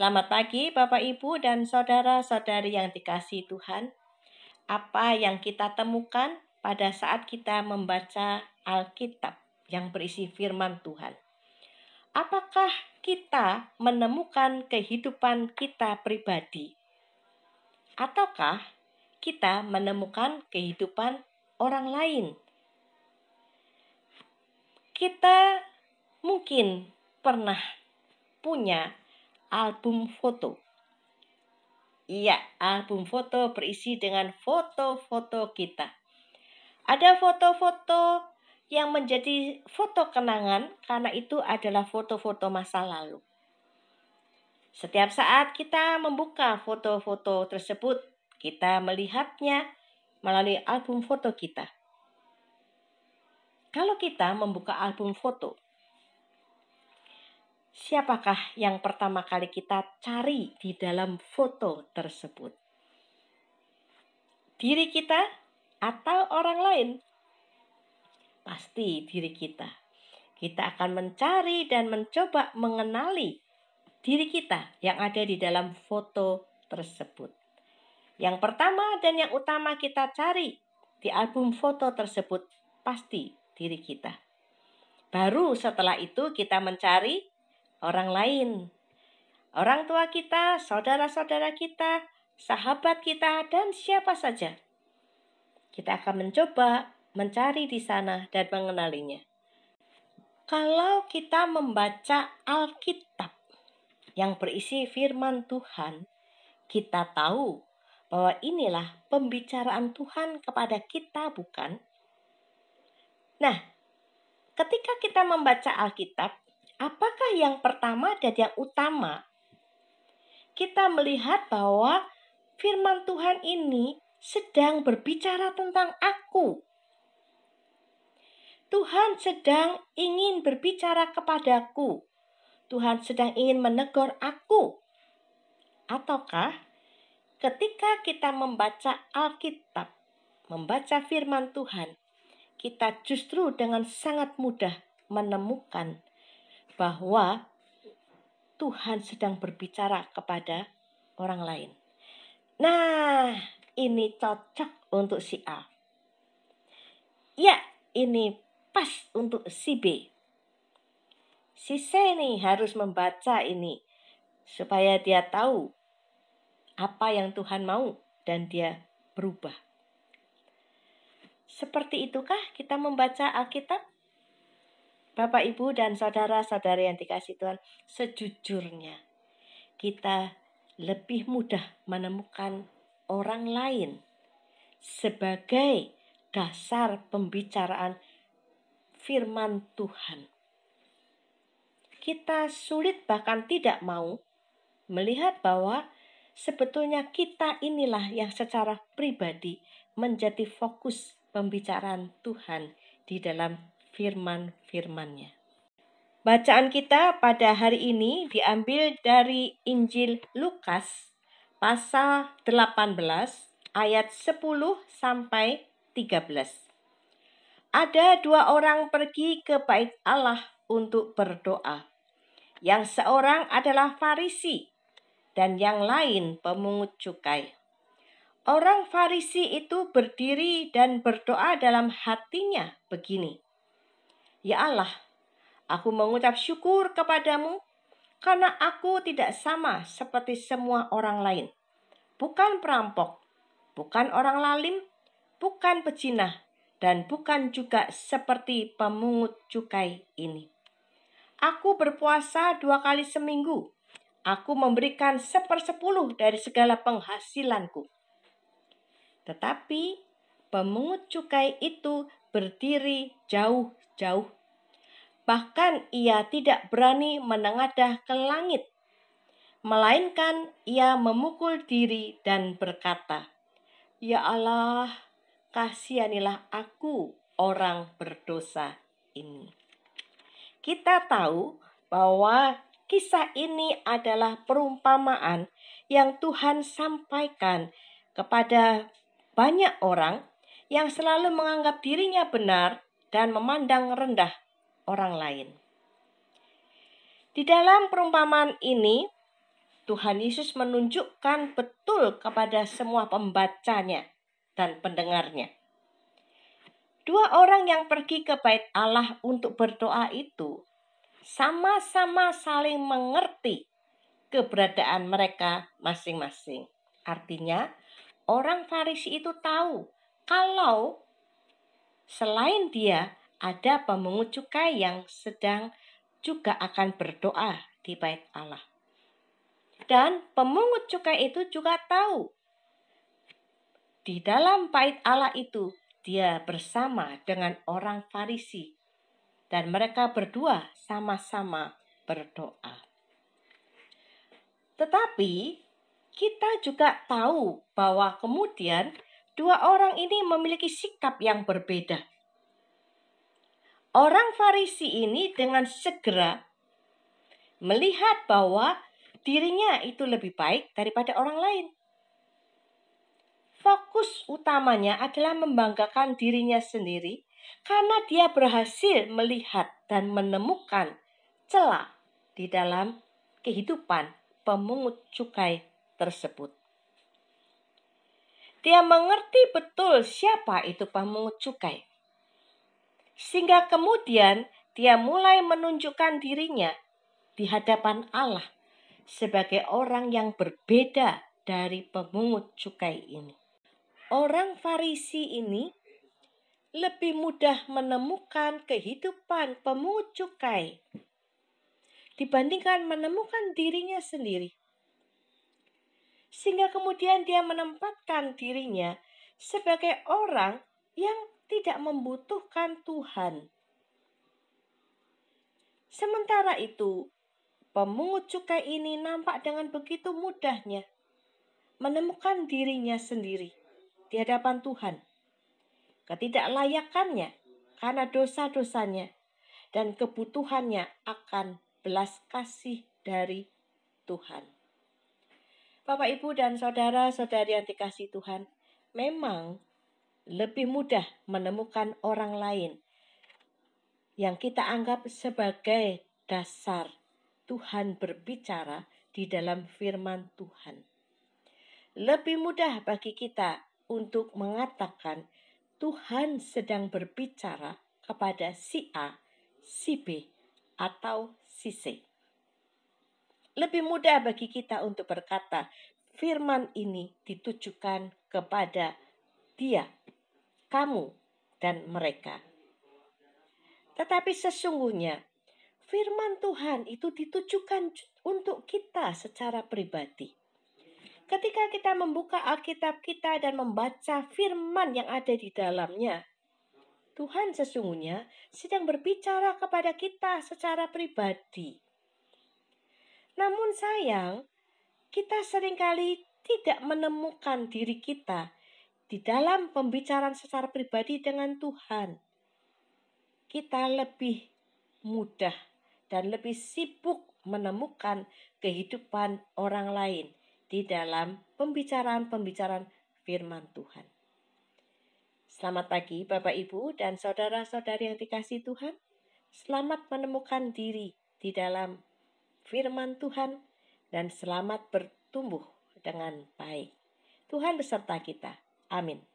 Selamat pagi Bapak Ibu dan saudara-saudari yang dikasihi Tuhan. Apa yang kita temukan pada saat kita membaca Alkitab yang berisi firman Tuhan? Apakah kita menemukan kehidupan kita pribadi? Ataukah kita menemukan kehidupan orang lain? Kita mungkin pernah punya album foto. Iya, album foto berisi dengan foto-foto kita. Ada foto-foto yang menjadi foto kenangan karena itu adalah foto-foto masa lalu. Setiap saat kita membuka foto-foto tersebut, kita melihatnya melalui album foto kita. Kalau kita membuka album foto, siapakah yang pertama kali kita cari di dalam foto tersebut? Diri kita atau orang lain? Pasti diri kita. Kita akan mencari dan mencoba mengenali diri kita yang ada di dalam foto tersebut. Yang pertama dan yang utama kita cari di album foto tersebut pasti diri kita. Baru setelah itu kita mencari orang lain. Orang tua kita, saudara-saudara kita, sahabat kita, dan siapa saja. Kita akan mencoba mencari di sana dan mengenalinya. Kalau kita membaca Alkitab yang berisi firman Tuhan, kita tahu bahwa inilah pembicaraan Tuhan kepada kita, bukan? Nah, ketika kita membaca Alkitab, apakah yang pertama dan yang utama? Kita melihat bahwa firman Tuhan ini sedang berbicara tentang aku. Tuhan sedang ingin berbicara kepadaku. Tuhan sedang ingin menegur aku. Ataukah ketika kita membaca Alkitab, membaca firman Tuhan, kita justru dengan sangat mudah menemukan bahwa Tuhan sedang berbicara kepada orang lain. Nah, ini cocok untuk si A. Ya, ini pas untuk si B. Si C nih harus membaca ini supaya dia tahu apa yang Tuhan mau dan dia berubah. Seperti itukah kita membaca Alkitab? Bapak, Ibu, dan saudara-saudari yang dikasihi Tuhan, sejujurnya kita lebih mudah menemukan orang lain sebagai dasar pembicaraan firman Tuhan. Kita sulit bahkan tidak mau melihat bahwa sebetulnya kita inilah yang secara pribadi menjadi fokus pembicaraan Tuhan di dalam firman-firman-Nya. Bacaan kita pada hari ini diambil dari Injil Lukas pasal 18 ayat 10 sampai 13. Ada dua orang pergi ke bait Allah untuk berdoa. Yang seorang adalah Farisi dan yang lain pemungut cukai. Orang Farisi itu berdiri dan berdoa dalam hatinya begini. Ya Allah, aku mengucap syukur kepadamu karena aku tidak sama seperti semua orang lain. Bukan perampok, bukan orang lalim, bukan pezina, dan bukan juga seperti pemungut cukai ini. Aku berpuasa 2 kali seminggu. Aku memberikan 1/10 dari segala penghasilanku. Tetapi pemungut cukai itu berdiri jauh-jauh. Bahkan ia tidak berani menengadah ke langit. Melainkan ia memukul diri dan berkata, Ya Allah, kasihanilah aku orang berdosa ini. Kita tahu bahwa kisah ini adalah perumpamaan yang Tuhan sampaikan kepada banyak orang yang selalu menganggap dirinya benar dan memandang rendah orang lain. Di dalam perumpamaan ini, Tuhan Yesus menunjukkan betul kepada semua pembacanya dan pendengarnya. Dua orang yang pergi ke bait Allah untuk berdoa itu sama-sama saling mengerti keberadaan mereka masing-masing. Artinya, orang Farisi itu tahu kalau selain dia ada pemungut cukai yang sedang juga akan berdoa di bait Allah. Dan pemungut cukai itu juga tahu di dalam bait Allah itu dia bersama dengan orang Farisi dan mereka berdua sama-sama berdoa. Tetapi kita juga tahu bahwa kemudian dua orang ini memiliki sikap yang berbeda. Orang Farisi ini dengan segera melihat bahwa dirinya itu lebih baik daripada orang lain. Fokus utamanya adalah membanggakan dirinya sendiri karena dia berhasil melihat dan menemukan celah di dalam kehidupan pemungut cukai tersebut. Dia mengerti betul siapa itu pemungut cukai. Sehingga kemudian dia mulai menunjukkan dirinya di hadapan Allah sebagai orang yang berbeda dari pemungut cukai ini. Orang Farisi ini lebih mudah menemukan kehidupan pemungut cukai dibandingkan menemukan dirinya sendiri. Sehingga kemudian dia menempatkan dirinya sebagai orang yang tidak membutuhkan Tuhan. Sementara itu, pemungut cukai ini nampak dengan begitu mudahnya menemukan dirinya sendiri di hadapan Tuhan. Ketidaklayakannya karena dosa-dosanya dan kebutuhannya akan belas kasih dari Tuhan. Bapak, Ibu, dan saudara-saudari yang dikasihi Tuhan, memang lebih mudah menemukan orang lain yang kita anggap sebagai dasar Tuhan berbicara di dalam firman Tuhan. Lebih mudah bagi kita untuk mengatakan Tuhan sedang berbicara kepada si A, si B, atau si C. Lebih mudah bagi kita untuk berkata, firman ini ditujukan kepada dia, kamu, dan mereka. Tetapi sesungguhnya, firman Tuhan itu ditujukan untuk kita secara pribadi. Ketika kita membuka Alkitab kita dan membaca firman yang ada di dalamnya, Tuhan sesungguhnya sedang berbicara kepada kita secara pribadi. Namun sayang, kita seringkali tidak menemukan diri kita di dalam pembicaraan secara pribadi dengan Tuhan. Kita lebih mudah dan lebih sibuk menemukan kehidupan orang lain di dalam pembicaraan-pembicaraan firman Tuhan. Selamat pagi Bapak, Ibu, dan saudara-saudari yang dikasihi Tuhan. Selamat menemukan diri di dalam firman Tuhan dan selamat bertumbuh dengan baik. Tuhan beserta kita. Amin.